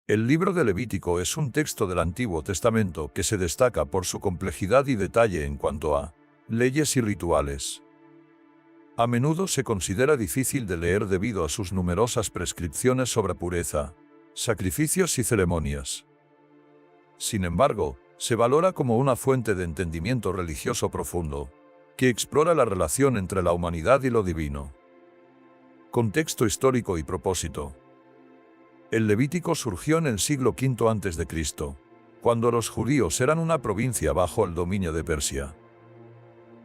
El libro de Levítico es un texto del Antiguo Testamento que se destaca por su complejidad y detalle en cuanto a leyes y rituales. A menudo se considera difícil de leer debido a sus numerosas prescripciones sobre pureza, sacrificios y ceremonias. Sin embargo, se valora como una fuente de entendimiento religioso profundo, que explora la relación entre la humanidad y lo divino. Contexto histórico y propósito. El Levítico surgió en el siglo V a.C., cuando los judíos eran una provincia bajo el dominio de Persia.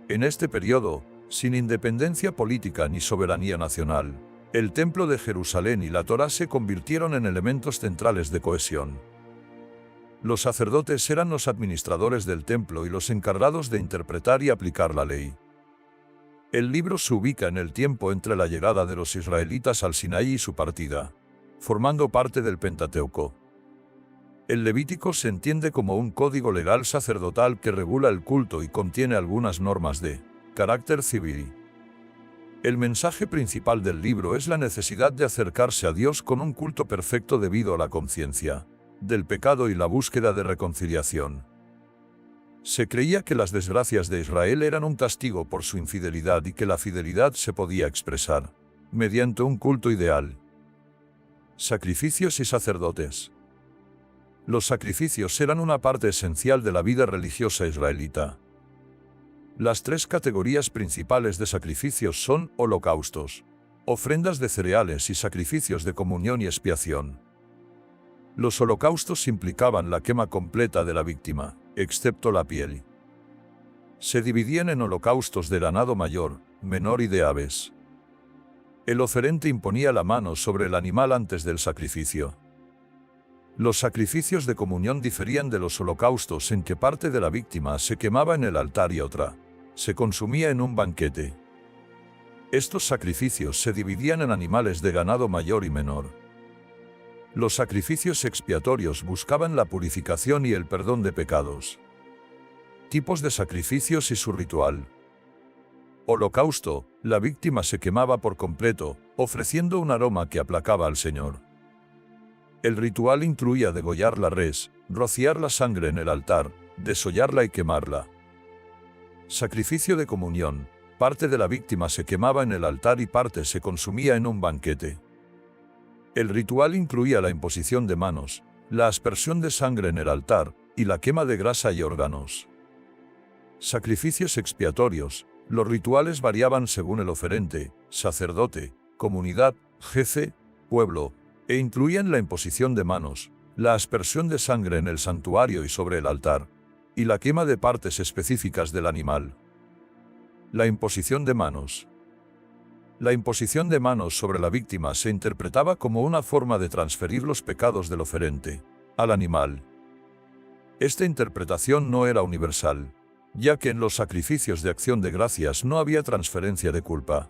En este periodo, sin independencia política ni soberanía nacional, el Templo de Jerusalén y la Torá se convirtieron en elementos centrales de cohesión. Los sacerdotes eran los administradores del templo y los encargados de interpretar y aplicar la ley. El libro se ubica en el tiempo entre la llegada de los israelitas al Sinaí y su partida, formando parte del Pentateuco. El Levítico se entiende como un código legal sacerdotal que regula el culto y contiene algunas normas de carácter civil. El mensaje principal del libro es la necesidad de acercarse a Dios con un culto perfecto debido a la conciencia del pecado y la búsqueda de reconciliación. Se creía que las desgracias de Israel eran un castigo por su infidelidad y que la fidelidad se podía expresar mediante un culto ideal. Sacrificios y sacerdotes. Los sacrificios eran una parte esencial de la vida religiosa israelita. Las tres categorías principales de sacrificios son holocaustos, ofrendas de cereales y sacrificios de comunión y expiación. Los holocaustos implicaban la quema completa de la víctima, excepto la piel. Se dividían en holocaustos de ganado mayor, menor y de aves. El oferente imponía la mano sobre el animal antes del sacrificio. Los sacrificios de comunión diferían de los holocaustos en que parte de la víctima se quemaba en el altar y otra se consumía en un banquete. Estos sacrificios se dividían en animales de ganado mayor y menor. Los sacrificios expiatorios buscaban la purificación y el perdón de pecados. Tipos de sacrificios y su ritual. Holocausto: la víctima se quemaba por completo, ofreciendo un aroma que aplacaba al Señor. El ritual incluía degollar la res, rociar la sangre en el altar, desollarla y quemarla. Sacrificio de comunión: parte de la víctima se quemaba en el altar y parte se consumía en un banquete. El ritual incluía la imposición de manos, la aspersión de sangre en el altar y la quema de grasa y órganos. Sacrificios expiatorios: los rituales variaban según el oferente, sacerdote, comunidad, jefe, pueblo, e incluían la imposición de manos, la aspersión de sangre en el santuario y sobre el altar, y la quema de partes específicas del animal. La imposición de manos. La imposición de manos sobre la víctima se interpretaba como una forma de transferir los pecados del oferente al animal. Esta interpretación no era universal, ya que en los sacrificios de acción de gracias no había transferencia de culpa.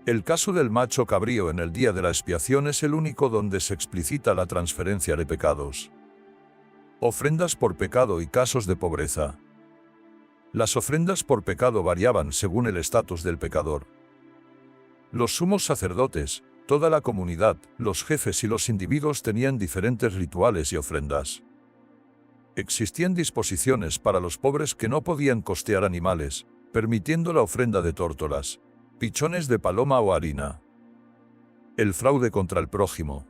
El caso del macho cabrío en el día de la expiación es el único donde se explicita la transferencia de pecados. Ofrendas por pecado y casos de pobreza. Las ofrendas por pecado variaban según el estatus del pecador. Los sumos sacerdotes, toda la comunidad, los jefes y los individuos tenían diferentes rituales y ofrendas. Existían disposiciones para los pobres que no podían costear animales, permitiendo la ofrenda de tórtolas, pichones de paloma o harina. El fraude contra el prójimo.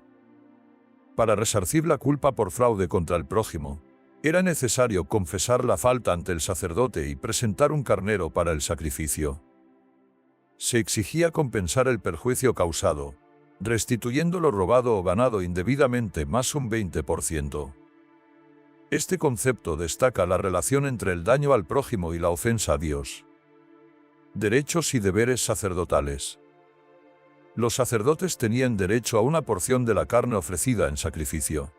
Para resarcir la culpa por fraude contra el prójimo, era necesario confesar la falta ante el sacerdote y presentar un carnero para el sacrificio. Se exigía compensar el perjuicio causado, restituyendo lo robado o ganado indebidamente más un 20%. Este concepto destaca la relación entre el daño al prójimo y la ofensa a Dios. Derechos y deberes sacerdotales. Los sacerdotes tenían derecho a una porción de la carne ofrecida en sacrificio.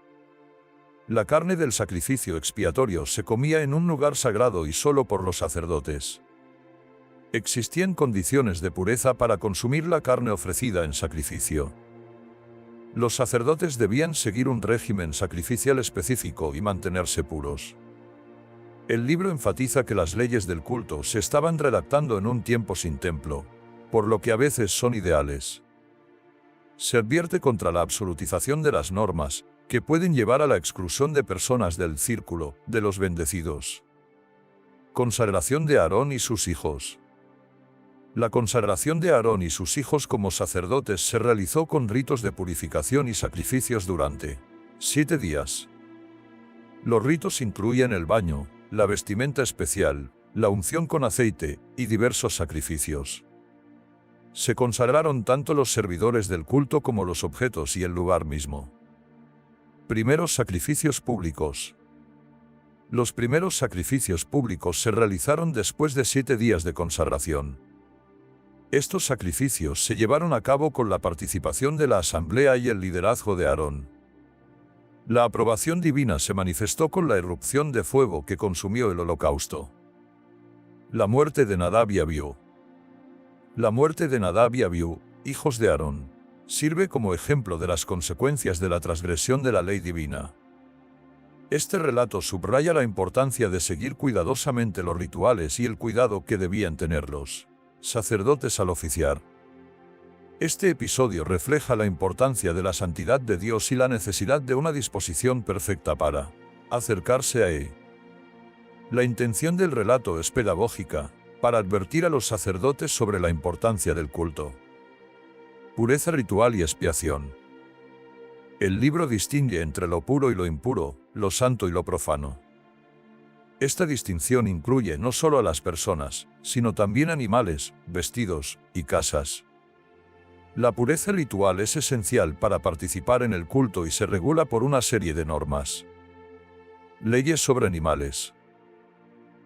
La carne del sacrificio expiatorio se comía en un lugar sagrado y solo por los sacerdotes. Existían condiciones de pureza para consumir la carne ofrecida en sacrificio. Los sacerdotes debían seguir un régimen sacrificial específico y mantenerse puros. El libro enfatiza que las leyes del culto se estaban redactando en un tiempo sin templo, por lo que a veces son ideales. Se advierte contra la absolutización de las normas, que pueden llevar a la exclusión de personas del círculo de los bendecidos. Consagración de Aarón y sus hijos. La consagración de Aarón y sus hijos como sacerdotes se realizó con ritos de purificación y sacrificios durante 7 días. Los ritos incluyen el baño, la vestimenta especial, la unción con aceite y diversos sacrificios. Se consagraron tanto los servidores del culto como los objetos y el lugar mismo. Primeros sacrificios públicos. Los primeros sacrificios públicos se realizaron después de 7 días de consagración. Estos sacrificios se llevaron a cabo con la participación de la asamblea y el liderazgo de Aarón. La aprobación divina se manifestó con la erupción de fuego que consumió el holocausto. La muerte de Nadab y Abiú. La muerte de Nadab y Abiú, hijos de Aarón, sirve como ejemplo de las consecuencias de la transgresión de la ley divina. Este relato subraya la importancia de seguir cuidadosamente los rituales y el cuidado que debían tener los sacerdotes al oficiar. Este episodio refleja la importancia de la santidad de Dios y la necesidad de una disposición perfecta para acercarse a Él. La intención del relato es pedagógica, para advertir a los sacerdotes sobre la importancia del culto. Pureza ritual y expiación. El libro distingue entre lo puro y lo impuro, lo santo y lo profano. Esta distinción incluye no solo a las personas, sino también animales, vestidos y casas. La pureza ritual es esencial para participar en el culto y se regula por una serie de normas. Leyes sobre animales.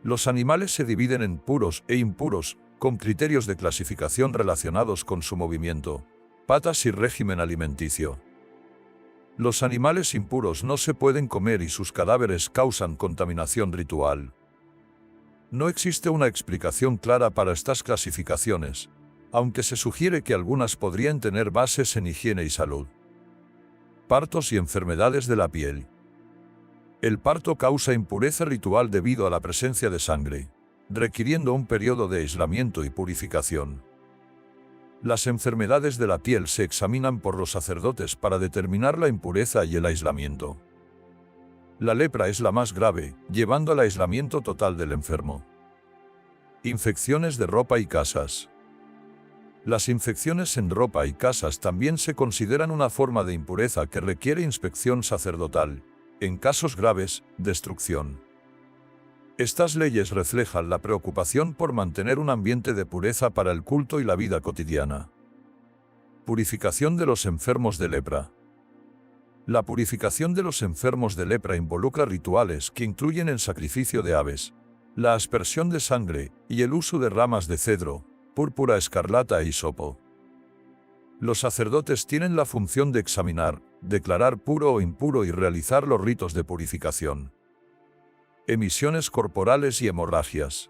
Los animales se dividen en puros e impuros, con criterios de clasificación relacionados con su movimiento, patas y régimen alimenticio. Los animales impuros no se pueden comer y sus cadáveres causan contaminación ritual. No existe una explicación clara para estas clasificaciones, aunque se sugiere que algunas podrían tener bases en higiene y salud. Partos y enfermedades de la piel. El parto causa impureza ritual debido a la presencia de sangre, requiriendo un periodo de aislamiento y purificación. Las enfermedades de la piel se examinan por los sacerdotes para determinar la impureza y el aislamiento. La lepra es la más grave, llevando al aislamiento total del enfermo. Infecciones de ropa y casas. Las infecciones en ropa y casas también se consideran una forma de impureza que requiere inspección sacerdotal, en casos graves, destrucción. Estas leyes reflejan la preocupación por mantener un ambiente de pureza para el culto y la vida cotidiana. Purificación de los enfermos de lepra. La purificación de los enfermos de lepra involucra rituales que incluyen el sacrificio de aves, la aspersión de sangre y el uso de ramas de cedro, púrpura escarlata e hisopo. Los sacerdotes tienen la función de examinar, declarar puro o impuro y realizar los ritos de purificación. Emisiones corporales y hemorragias.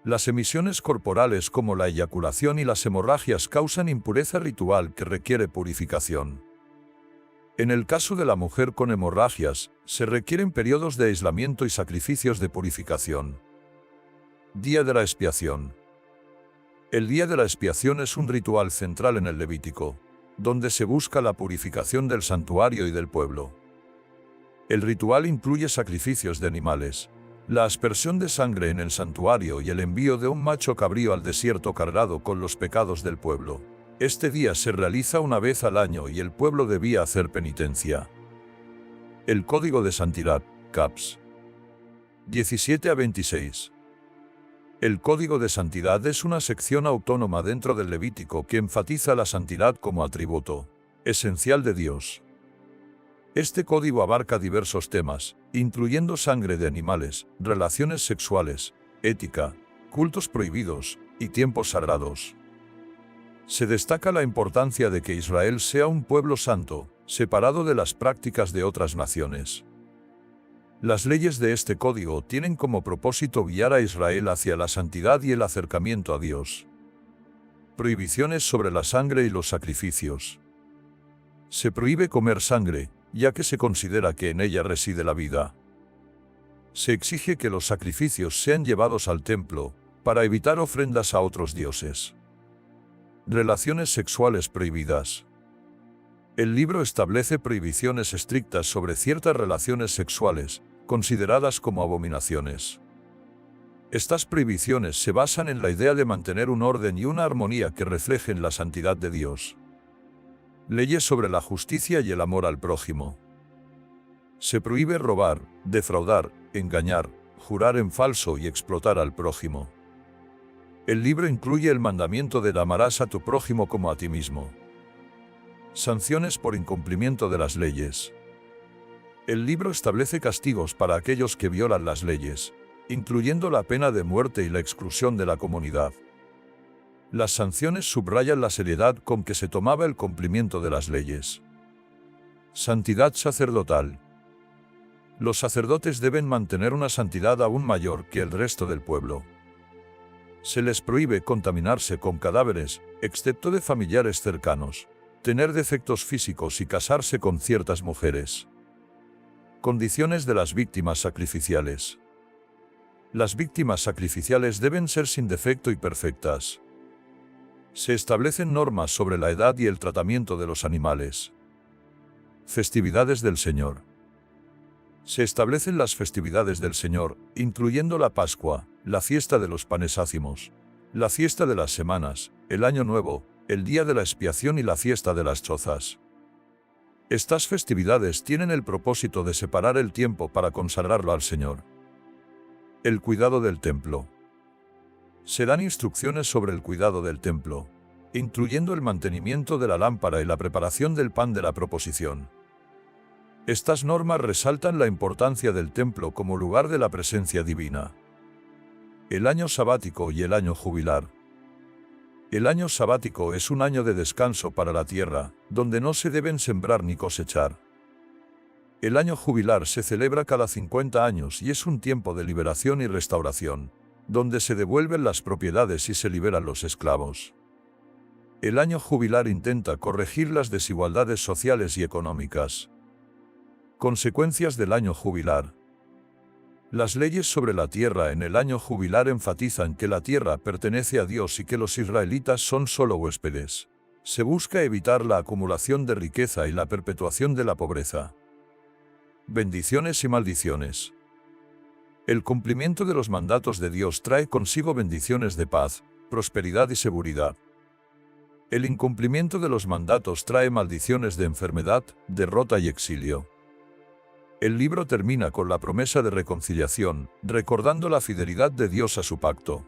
Las emisiones corporales como la eyaculación y las hemorragias causan impureza ritual que requiere purificación. En el caso de la mujer con hemorragias, se requieren periodos de aislamiento y sacrificios de purificación. Día de la expiación. El día de la expiación es un ritual central en el Levítico, donde se busca la purificación del santuario y del pueblo. El ritual incluye sacrificios de animales, la aspersión de sangre en el santuario y el envío de un macho cabrío al desierto cargado con los pecados del pueblo. Este día se realiza una vez al año y el pueblo debía hacer penitencia. El Código de Santidad, Caps. 17 a 26. El Código de Santidad es una sección autónoma dentro del Levítico que enfatiza la santidad como atributo esencial de Dios. Este código abarca diversos temas, incluyendo sangre de animales, relaciones sexuales, ética, cultos prohibidos y tiempos sagrados. Se destaca la importancia de que Israel sea un pueblo santo, separado de las prácticas de otras naciones. Las leyes de este código tienen como propósito guiar a Israel hacia la santidad y el acercamiento a Dios. Prohibiciones sobre la sangre y los sacrificios. Se prohíbe comer sangre, ya que se considera que en ella reside la vida. Se exige que los sacrificios sean llevados al templo, para evitar ofrendas a otros dioses. Relaciones sexuales prohibidas. El libro establece prohibiciones estrictas sobre ciertas relaciones sexuales, consideradas como abominaciones. Estas prohibiciones se basan en la idea de mantener un orden y una armonía que reflejen la santidad de Dios. Leyes sobre la justicia y el amor al prójimo. Se prohíbe robar, defraudar, engañar, jurar en falso y explotar al prójimo. El libro incluye el mandamiento de amarás a tu prójimo como a ti mismo. Sanciones por incumplimiento de las leyes. El libro establece castigos para aquellos que violan las leyes, incluyendo la pena de muerte y la exclusión de la comunidad. Las sanciones subrayan la seriedad con que se tomaba el cumplimiento de las leyes. Santidad sacerdotal. Los sacerdotes deben mantener una santidad aún mayor que el resto del pueblo. Se les prohíbe contaminarse con cadáveres, excepto de familiares cercanos, tener defectos físicos y casarse con ciertas mujeres. Condiciones de las víctimas sacrificiales. Las víctimas sacrificiales deben ser sin defecto y perfectas. Se establecen normas sobre la edad y el tratamiento de los animales. Festividades del Señor. Se establecen las festividades del Señor, incluyendo la Pascua, la fiesta de los panes ácimos, la fiesta de las semanas, el Año Nuevo, el Día de la Expiación y la fiesta de las chozas. Estas festividades tienen el propósito de separar el tiempo para consagrarlo al Señor. El cuidado del templo. Se dan instrucciones sobre el cuidado del templo, incluyendo el mantenimiento de la lámpara y la preparación del pan de la proposición. Estas normas resaltan la importancia del templo como lugar de la presencia divina. El año sabático y el año jubilar. El año sabático es un año de descanso para la tierra, donde no se deben sembrar ni cosechar. El año jubilar se celebra cada 50 años y es un tiempo de liberación y restauración, donde se devuelven las propiedades y se liberan los esclavos. El año jubilar intenta corregir las desigualdades sociales y económicas. Consecuencias del año jubilar. Las leyes sobre la tierra en el año jubilar enfatizan que la tierra pertenece a Dios y que los israelitas son solo huéspedes. Se busca evitar la acumulación de riqueza y la perpetuación de la pobreza. Bendiciones y maldiciones. El cumplimiento de los mandatos de Dios trae consigo bendiciones de paz, prosperidad y seguridad. El incumplimiento de los mandatos trae maldiciones de enfermedad, derrota y exilio. El libro termina con la promesa de reconciliación, recordando la fidelidad de Dios a su pacto.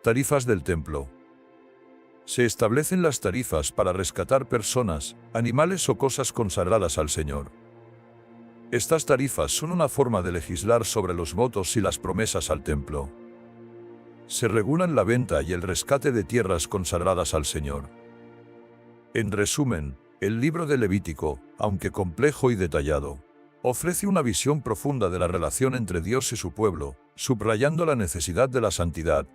Tarifas del templo. Se establecen las tarifas para rescatar personas, animales o cosas consagradas al Señor. Estas tarifas son una forma de legislar sobre los votos y las promesas al templo. Se regulan la venta y el rescate de tierras consagradas al Señor. En resumen, el libro de Levítico, aunque complejo y detallado, ofrece una visión profunda de la relación entre Dios y su pueblo, subrayando la necesidad de la santidad,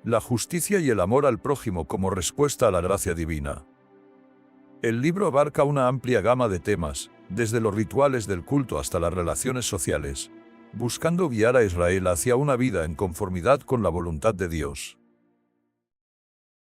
la justicia y el amor al prójimo como respuesta a la gracia divina. El libro abarca una amplia gama de temas, desde los rituales del culto hasta las relaciones sociales, buscando guiar a Israel hacia una vida en conformidad con la voluntad de Dios.